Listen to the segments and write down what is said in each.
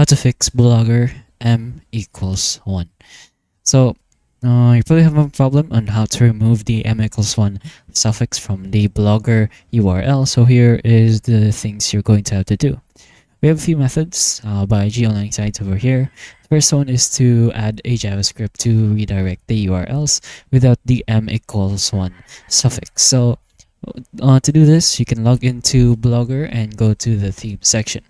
how to fix Blogger m equals 1. So you probably have a problem on how to remove the m equals 1 suffix from the Blogger URL. So here is the things you're going to have to do. We have a few methods by G-Online sites over here. The first one is to add a JavaScript to redirect the URLs without the m equals 1 suffix. So to do this, you can log into Blogger and go to the theme section.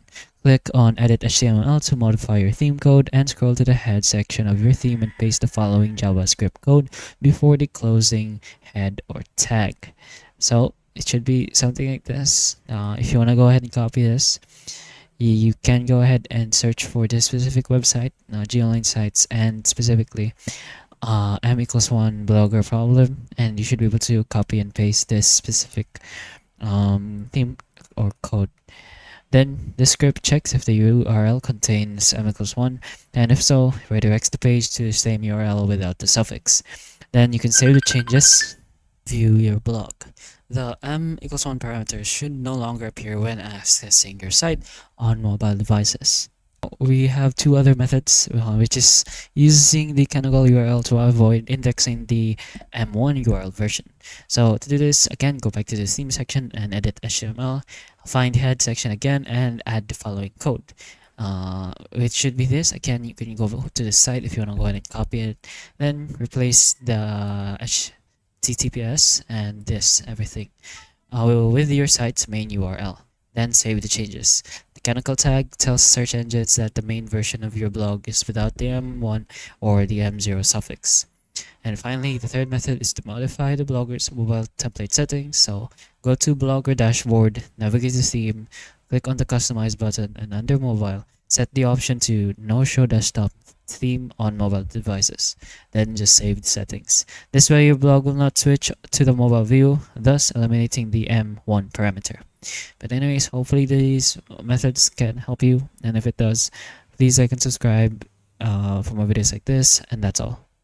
Click on Edit HTML to modify your theme code and scroll to the head section of your theme and paste the following JavaScript code before the closing head or tag. So it should be something like this. If you want to go ahead and copy this, you can go ahead and search for this specific website, G-Online sites, and specifically m equals 1 Blogger problem, and you should be able to copy and paste this specific theme or code. Then the script checks if the URL contains m equals 1, and if so, redirects the page to the same URL without the suffix. Then you can save the changes, view your blog. The m equals 1 parameter should no longer appear when accessing your site on mobile devices. We have two other methods, which is using the canonical URL to avoid indexing the M1 URL version. So to do this, again, go back to the theme section and edit HTML, find the head section again, and add the following code. It should be this. Again, you can go to the site if you want to go ahead and copy it. Then replace the HTTPS and everything with your site's main URL. Then save the changes. The canonical tag tells search engines that the main version of your blog is without the M1 or the M0 suffix. And finally, the third method is to modify the Blogger's mobile template settings. So go to Blogger dashboard, navigate the theme, click on the customize button, and under mobile, set the option to no show desktop theme on mobile devices. Then just save the settings. This way your blog will not switch to the mobile view, thus eliminating the M1 parameter. But anyways, hopefully these methods can help you, and if it does, please like and subscribe for more videos like this, and that's all.